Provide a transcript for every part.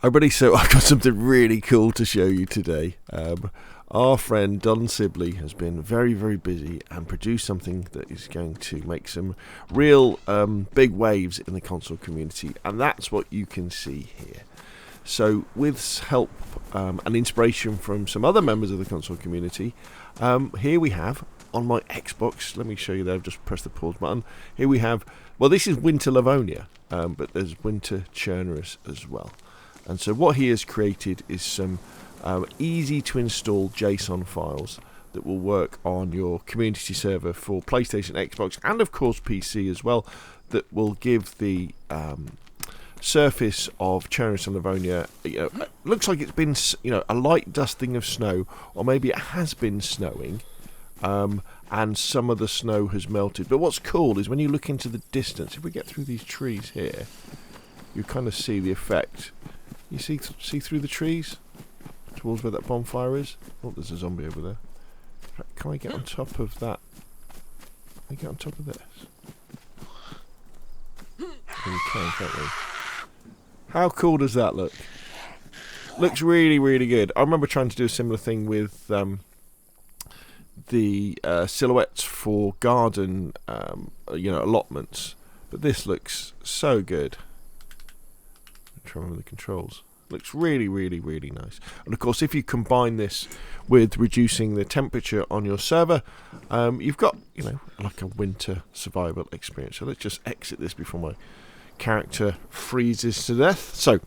Everybody, so I've got something really cool to show you today. Our friend Don Sibleys has been very, very busy and produced something that is going to make some real big waves in the console community, and that's what you can see here. So with help and inspiration from some other members of the console community, here we have on my Xbox, let me show you there, I've just pressed the pause button. Here we have, well, this is Winter Livonia, but there's Winter Chernarus as well. And so what he has created is some easy to install JSON files that will work on your community server for PlayStation, Xbox, and of course PC as well, that will give the surface of Chernarus and Livonia, looks like it's been, a light dusting of snow, or maybe it has been snowing, and some of the snow has melted. But what's cool is when you look into the distance, if we get through these trees here, you kind of see the effect. You see through the trees towards where that bonfire is? Oh, there's a zombie over there. Can I get on top of that? Can I get on top of this? We can't we? How cool does that look? Looks really, really good. I remember trying to do a similar thing with the silhouettes for garden, allotments. But this looks so good. I'm trying to remember the controls. Looks really, really, really nice. And of course, if you combine this with reducing the temperature on your server, you've got, like a winter survival experience. So let's just exit this before my character freezes to death. So,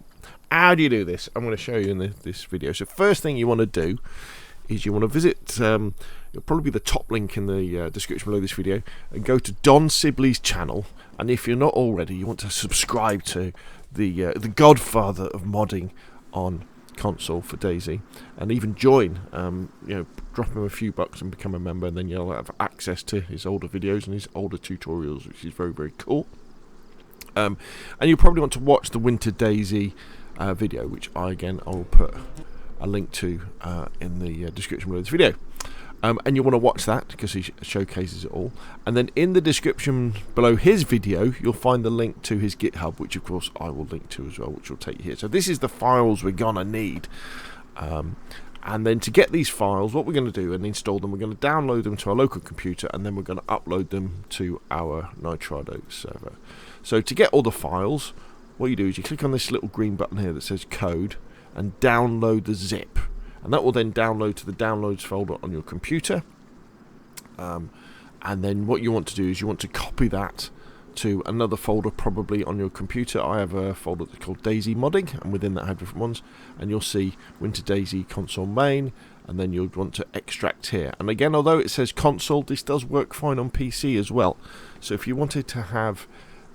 how do you do this? I'm going to show you in this video. So, first thing you want to do is you want to visit, it'll probably be the top link in the description below this video, and go to Don Sibleys' channel. And if you're not already, you want to subscribe to the godfather of modding on console for DayZ, and even join, drop him a few bucks and become a member, and then you'll have access to his older videos and his older tutorials, which is very, very cool. And you probably want to watch the Winter DayZ video, which I will put a link to in the description below this video. And you want to watch that because he showcases it all. And then in the description below his video, you'll find the link to his GitHub, which of course I will link to as well, which will take you here. So this is the files we're going to need. And then to get these files, what we're going to do and install them, we're going to download them to our local computer, and then we're going to upload them to our Nitrado server. So to get all the files, what you do is you click on this little green button here that says code, and download the zip. And that will then download to the downloads folder on your computer. And then what you want to do is you want to copy that to another folder, probably on your computer. I have a folder that's called DayZ Modding, and within that I have different ones. And you'll see Winter DayZ console main, and then you'll want to extract here. And again, although it says console, this does work fine on PC as well. So if you wanted to have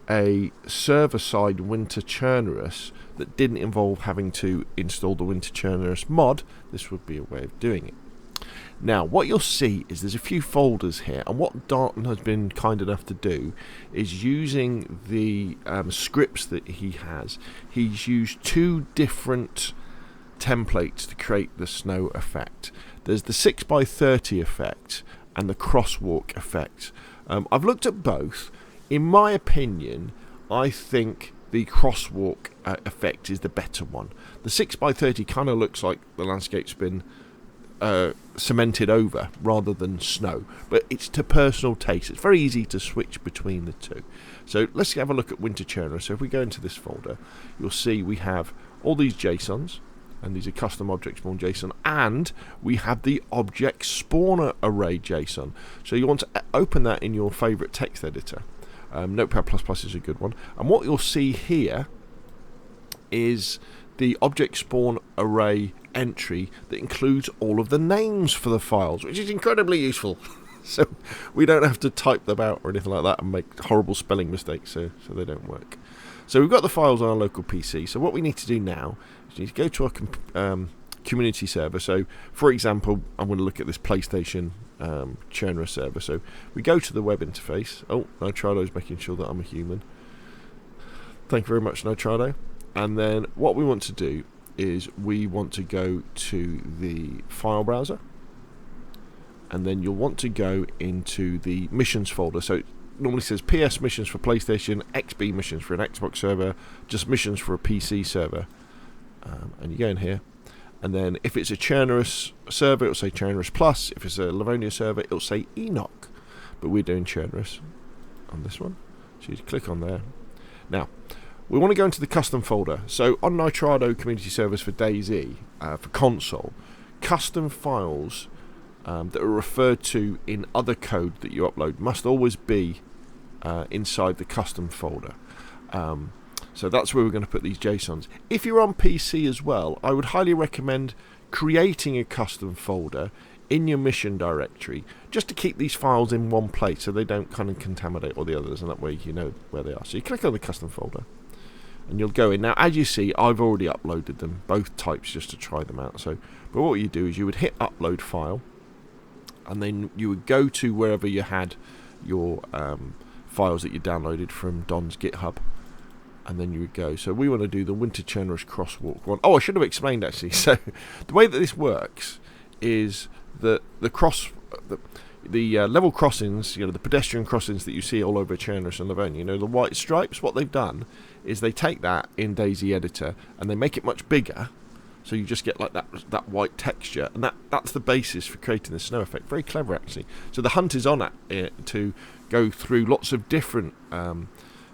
a server-side Winter Chernarus that didn't involve having to install the Winter Chernarus mod, this would be a way of doing it. Now, what you'll see is there's a few folders here, and what Don has been kind enough to do is, using the scripts that he has, he's used two different templates to create the snow effect. There's the 6x30 effect and the crosswalk effect. I've looked at both. In my opinion, I think the crosswalk effect is the better one. The 6x30 kind of looks like the landscape's been cemented over rather than snow, but it's to personal taste. It's very easy to switch between the two. So let's have a look at Winter Chernarus. So if we go into this folder, you'll see we have all these JSONs, and these are custom object spawn JSON, and we have the object spawner array JSON. So you want to open that in your favorite text editor. Notepad++ is a good one. And what you'll see here is the object spawn array entry that includes all of the names for the files, which is incredibly useful. So we don't have to type them out or anything like that and make horrible spelling mistakes, so they don't work. So we've got the files on our local PC. So what we need to do now is we need to go to our community server. So for example, I'm going to look at this PlayStation Chernarus server. So we go to the web interface. Oh, Nitrado's making sure that I'm a human. Thank you very much, Nitrado. And then what we want to do is we want to go to the file browser, and then you'll want to go into the missions folder. So it normally says PS missions for PlayStation, XB missions for an Xbox server, just missions for a PC server. and you go in here, and then if it's a Chernarus server, it'll say Chernarus Plus. If it's a Livonia server, it'll say Enoch. But we're doing Chernarus on this one, so you click on there. Now, we want to go into the custom folder. So on Nitrado Community Servers for DayZ, for console, custom files that are referred to in other code that you upload must always be inside the custom folder. So that's where we're going to put these JSONs. If you're on PC as well, I would highly recommend creating a custom folder in your mission directory just to keep these files in one place so they don't kind of contaminate all the others, and that way you know where they are. So you click on the custom folder and you'll go in. Now, as you see, I've already uploaded them, both types, just to try them out. So, but what you do is you would hit upload file, and then you would go to wherever you had your files that you downloaded from Don's GitHub, and then you would go. So we want to do the Winter Chernarus Crosswalk one. Oh, I should have explained actually. So the way that this works is that the level crossings, the pedestrian crossings that you see all over Chernarus and Livonia, the white stripes, what they've done is they take that in DayZ Editor and they make it much bigger, so you just get like that white texture, and that's the basis for creating the snow effect. Very clever actually. So the hunt is on it to go through lots of different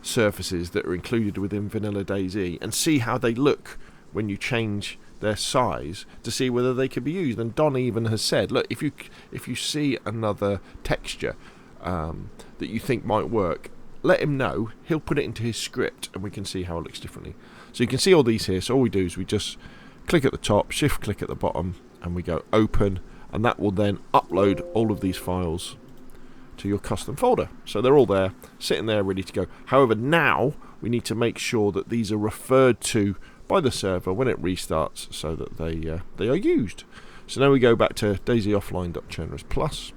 surfaces that are included within vanilla DayZ and see how they look when you change their size to see whether they can be used. And Don even has said, look, if you see another texture that you think might work, let him know. He'll put it into his script and we can see how it looks differently. So you can see all these here. So all we do is we just click at the top, shift click at the bottom, and we go open, and that will then upload all of these files to your custom folder. So they're all there, sitting there ready to go. However, now we need to make sure that these are referred to by the server when it restarts so that they are used. So now we go back to dayzoffline.chernarus plus,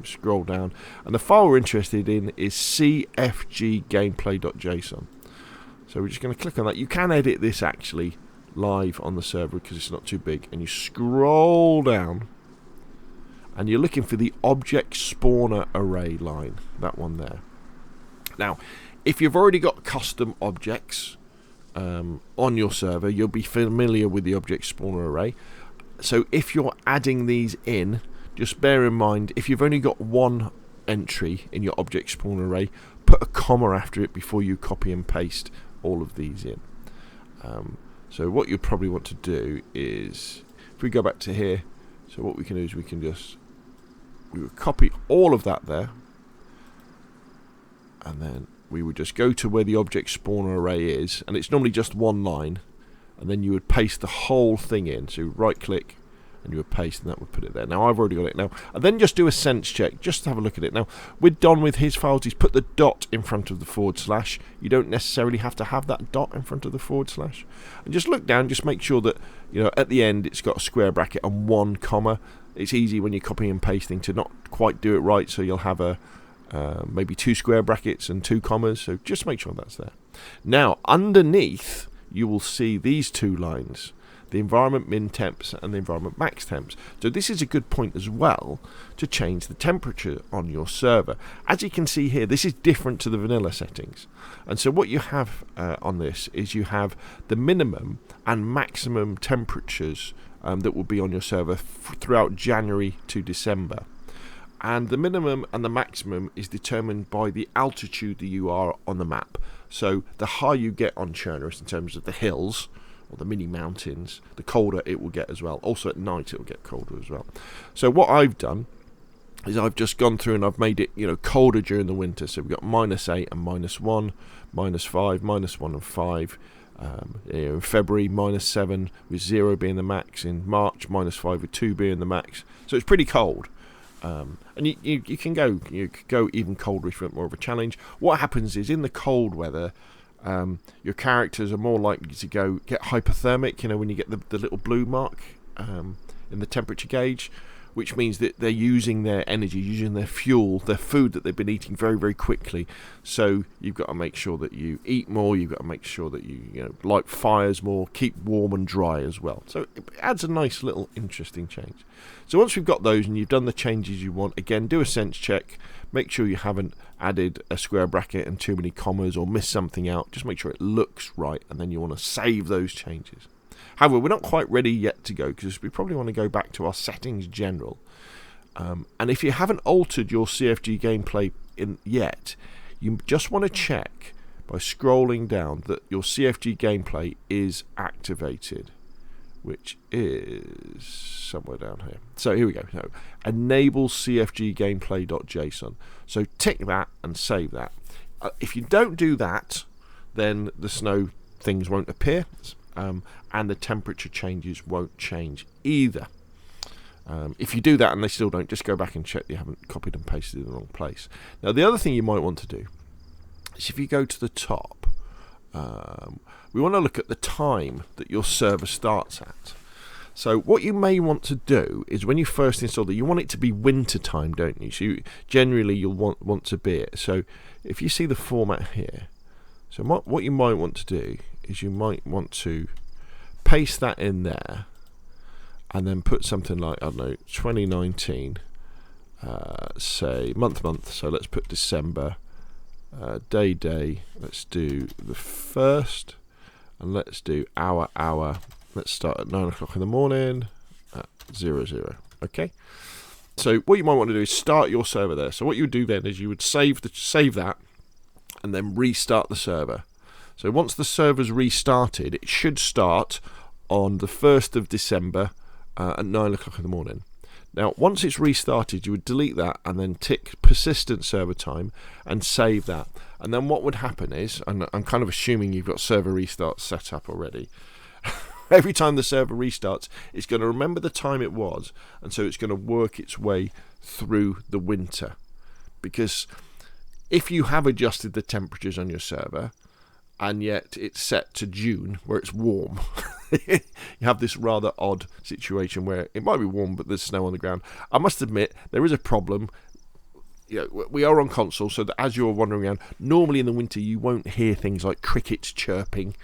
scroll down, and the file we're interested in is cfggameplay.json. So we're just going to click on that. You can edit this actually live on the server because it's not too big, and you scroll down and you're looking for the object spawner array line, that one there. Now, if you've already got custom objects on your server, you'll be familiar with the object spawner array. So if you're adding these in, just bear in mind, if you've only got one entry in your object spawner array, put a comma after it before you copy and paste all of these in. So what you'd probably want to do is, if we go back to here, so what we can do is we would copy all of that there, and then we would just go to where the object spawner array is, and it's normally just one line, and then you would paste the whole thing in. So right click and you would paste, and that would put it there. Now I've already got it now, and then just do a sense check just to have a look at it. Now with Don, with his files, he's put the dot in front of the /. You don't necessarily have to have that dot in front of the /. And just look down, just make sure that at the end it's got a square bracket and one comma. It's easy when you're copying and pasting to not quite do it right, so you'll have maybe 2 square brackets and 2 commas, so just make sure that's there. Now underneath you will see these 2 lines, the environment min temps and the environment max temps. So this is a good point as well to change the temperature on your server. As you can see here, this is different to the vanilla settings, and so what you have on this is you have the minimum and maximum temperatures that will be on your server throughout January to December. And the minimum and the maximum is determined by the altitude that you are on the map. So the higher you get on Chernarus in terms of the hills or the mini mountains, the colder it will get as well. Also at night it will get colder as well. So what I've done is I've just gone through and I've made it colder during the winter. So we've got -8 and -1, -5, -1 and 5. In February -7 with 0 being the max. In March -5 with 2 being the max. So it's pretty cold. And you can go even colder if you want more of a challenge. What happens is in the cold weather, your characters are more likely to get hypothermic. When you get the little blue mark in the temperature gauge, which means that they're using their energy, using their fuel, their food that they've been eating very, very quickly. So you've got to make sure that you eat more. You've got to make sure that you light fires more, keep warm and dry as well. So it adds a nice little interesting change. So once we've got those and you've done the changes you want, again, do a sense check. Make sure you haven't added a square bracket and too many commas or missed something out. Just make sure it looks right, and then you want to save those changes. However, we're not quite ready yet to go because we probably want to go back to our settings general. And if you haven't altered your CFG gameplay yet, you just want to check by scrolling down that your CFG gameplay is activated, which is somewhere down here. So here we go. So, enable CFG gameplay.json. So tick that and save that. If you don't do that, then the snow things won't appear, and the temperature changes won't change either. If you do that and they still don't, just go back and check you haven't copied and pasted in the wrong place. Now, the other thing you might want to do is if you go to the top, we want to look at the time that your server starts at. So what you may want to do is when you first install it, you want it to be winter time, don't you? So generally you'll want to be it. So if you see the format here, so what you might want to do is you might want to paste that in there and then put something like, I don't know, 2019, say month, so let's put December, day, let's do the 1st, and let's do hour, let's start at 9 o'clock in the morning, at 00, okay? So what you might want to do is start your server there. So what you would do then is you would save that, and then restart the server. So once the server's restarted, it should start on the 1st of December at 9 o'clock in the morning. Now, once it's restarted, you would delete that and then tick persistent server time and save that. And then what would happen is, and I'm kind of assuming you've got server restart set up already. Every time the server restarts, it's going to remember the time it was, and so it's going to work its way through the winter. Because if you have adjusted the temperatures on your server, and yet it's set to June, where it's warm, you have this rather odd situation where it might be warm, but there's snow on the ground. I must admit, there is a problem. You know, we are on console, so that as you're wandering around, normally in the winter you won't hear things like crickets chirping,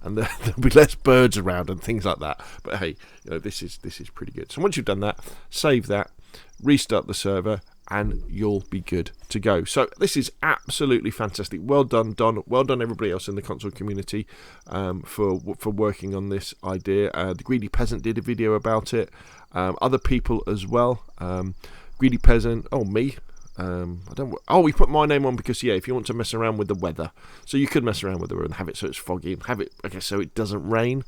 and there'll be less birds around and things like that. But hey, you know, this is pretty good. So once you've done that, save that, restart the server, and you'll be good to go. So this is absolutely fantastic. Well done, Don. Well done, everybody else in the console community, for working on this idea. The Greedy Peasant did a video about it. Other people as well. Greedy Peasant. Oh, me. We put my name on because, yeah, if you want to mess around with the weather, so you could mess around with the weather and have it so it's foggy and have it, okay, so it doesn't rain.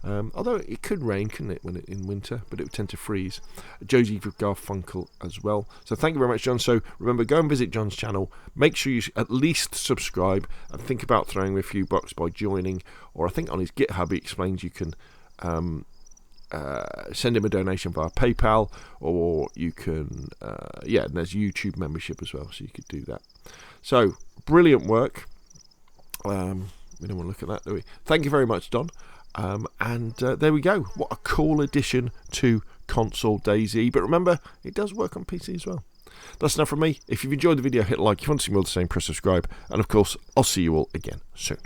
Although it could rain, couldn't it, in winter, but it would tend to freeze. Josie Garfunkel as well. So thank you very much, John. So remember, go and visit John's channel. Make sure you at least subscribe and think about throwing a few bucks by joining. Or I think on his GitHub he explains you can send him a donation via PayPal, or you can, and there's YouTube membership as well, so you could do that. So brilliant work. We don't want to look at that, do we? Thank you very much, Don. And there we go. What a cool addition to console DayZ. But remember, it does work on PC as well. That's enough from me. If you've enjoyed the video, hit like. If you want to see more of the same, press subscribe. And of course, I'll see you all again soon.